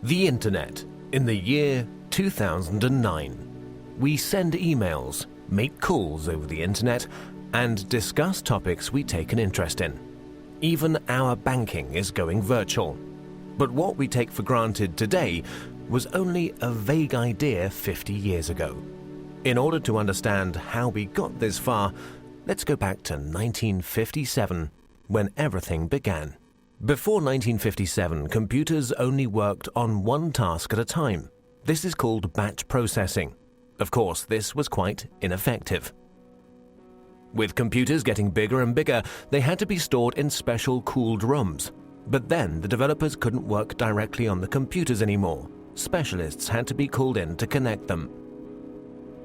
The Internet in the year 2009. We send emails, make calls over the Internet, and discuss topics we take an interest in. Even our banking is going virtual. But what we take for granted today was only a vague idea 50 years ago. In order to understand how we got this far, let's go back to 1957, when everything began. Before 1957, computers only worked on one task at a time. This is called batch processing. Of course, this was quite ineffective. With computers getting bigger and bigger, they had to be stored in special cooled rooms. But then the developers couldn't work directly on the computers anymore. Specialists had to be called in to connect them.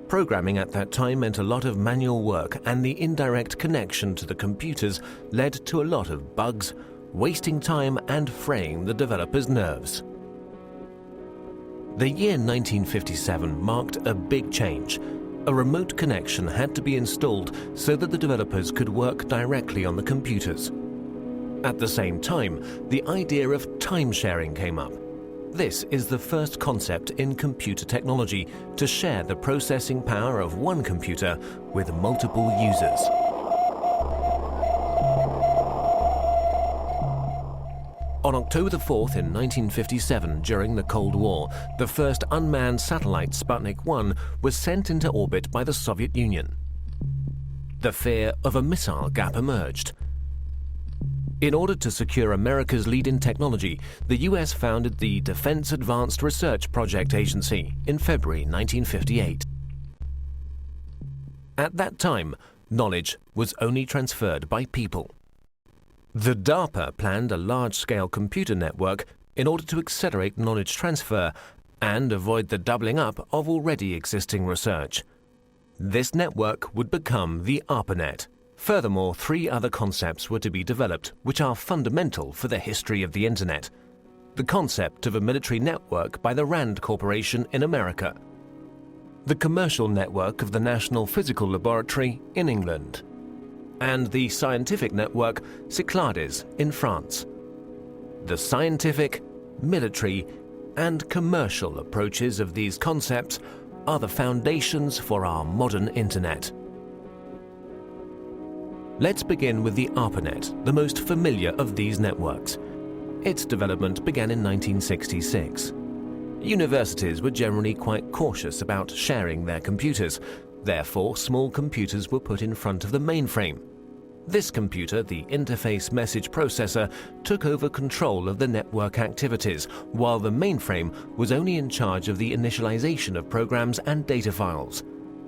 Programming at that time meant a lot of manual work, and the indirect connection to the computers led to a lot of bugs, wasting time and fraying the developers' nerves. The year 1957 marked a big change. A remote connection had to be installed so that the developers could work directly on the computers. At the same time, the idea of time sharing came up. This is the first concept in computer technology to share the processing power of one computer with multiple users. On October 4th in 1957, during the Cold War, the first unmanned satellite Sputnik 1 was sent into orbit by the Soviet Union. The fear of a missile gap emerged. In order to secure America's lead in technology, the US founded the Defense Advanced Research Project Agency in February 1958. At that time, knowledge was only transferred by people. The DARPA planned a large-scale computer network in order to accelerate knowledge transfer and avoid the doubling up of already existing research. This network would become the ARPANET. Furthermore, 3 other concepts were to be developed, which are fundamental for the history of the Internet. The concept of a military network by the RAND Corporation in America. The commercial network of the National Physical Laboratory in England. And the scientific network Cyclades in France. The scientific, military, and commercial approaches of these concepts are the foundations for our modern Internet. Let's begin with the ARPANET, the most familiar of these networks. Its development began in 1966. Universities were generally quite cautious about sharing their computers. Therefore, small computers were put in front of the mainframe. This computer, the interface message processor, took over control of the network activities, while the mainframe was only in charge of the initialization of programs and data files.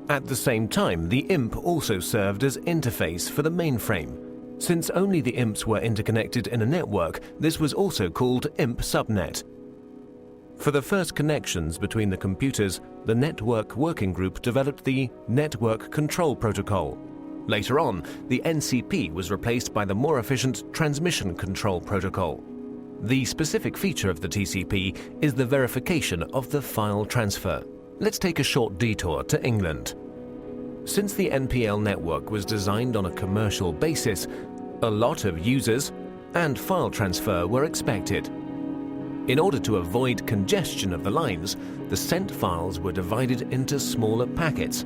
At the same time, the IMP also served as interface for the mainframe. Since only the IMPs were interconnected in a network, this was also called IMP subnet. For the first connections between the computers, the Network Working Group developed the Network Control Protocol. Later on, the NCP was replaced by the more efficient Transmission Control Protocol. The specific feature of the TCP is the verification of the file transfer. Let's take a short detour to England. Since the NPL network was designed on a commercial basis, a lot of users and file transfer were expected. In order to avoid congestion of the lines, the sent files were divided into smaller packets,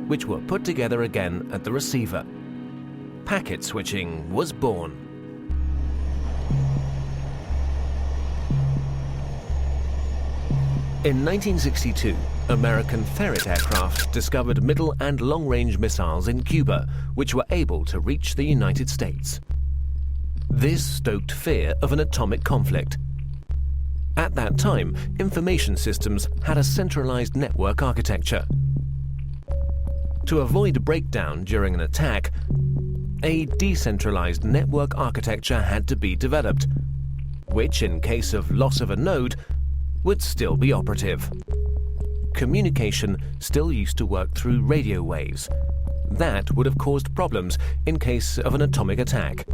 which were put together again at the receiver. Packet switching was born. In 1962, American Ferret aircraft discovered middle and long-range missiles in Cuba, which were able to reach the United States. This stoked fear of an atomic conflict. At that time, information systems had a centralized network architecture. To avoid breakdown during an attack, a decentralized network architecture had to be developed, which, in case of loss of a node, would still be operative. Communication still used to work through radio waves. That would have caused problems in case of an atomic attack.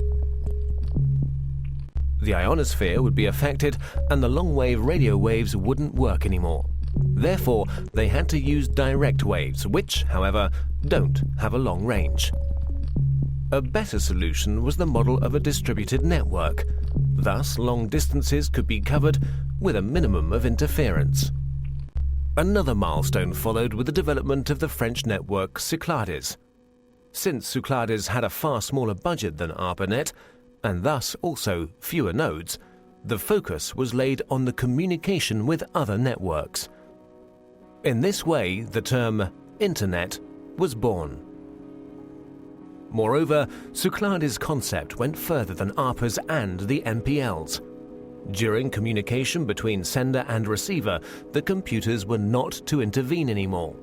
The ionosphere would be affected and the long-wave radio waves wouldn't work anymore. Therefore, they had to use direct waves, which, however, don't have a long range. A better solution was the model of a distributed network. Thus, long distances could be covered with a minimum of interference. Another milestone followed with the development of the French network Cyclades. Since Cyclades had a far smaller budget than ARPANET, and thus also fewer nodes, the focus was laid on the communication with other networks. In this way, the term Internet was born. Moreover, Cyclades' concept went further than ARPA's and the MPL's. During communication between sender and receiver, the computers were not to intervene anymore,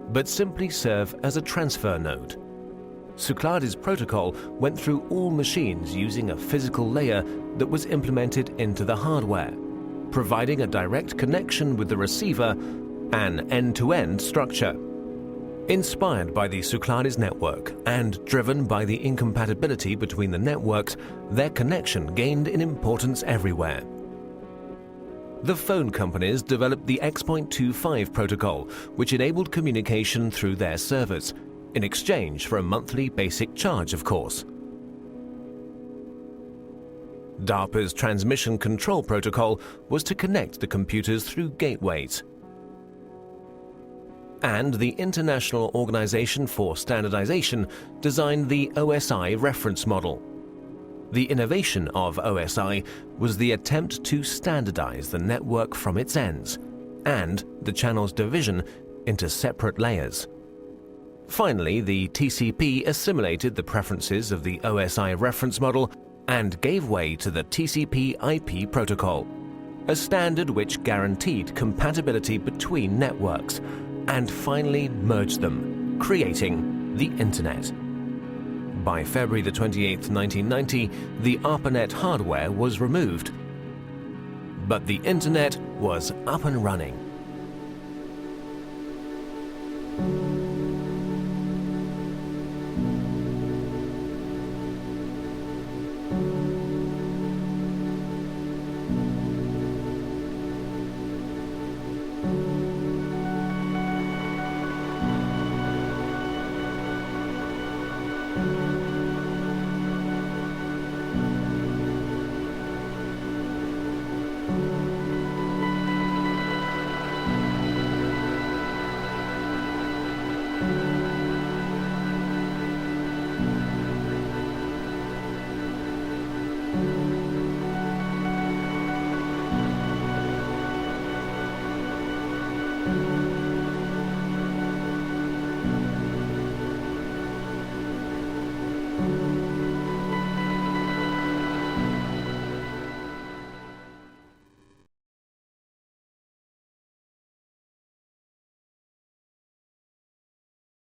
but simply serve as a transfer node. Cyclades' protocol went through all machines using a physical layer that was implemented into the hardware, providing a direct connection with the receiver, an end-to-end structure. Inspired by the Cyclades network and driven by the incompatibility between the networks, their connection gained in importance everywhere. The phone companies developed the X.25 protocol, which enabled communication through their servers, in exchange for a monthly basic charge, of course. DARPA's transmission control protocol was to connect the computers through gateways. And the International Organization for Standardization designed the OSI reference model. The innovation of OSI was the attempt to standardize the network from its ends, and the channel's division into separate layers. Finally, the TCP assimilated the preferences of the OSI reference model and gave way to the TCP/IP protocol, a standard which guaranteed compatibility between networks, and finally merged them, creating the Internet. By February 28, 1990, the ARPANET hardware was removed, but the Internet was up and running.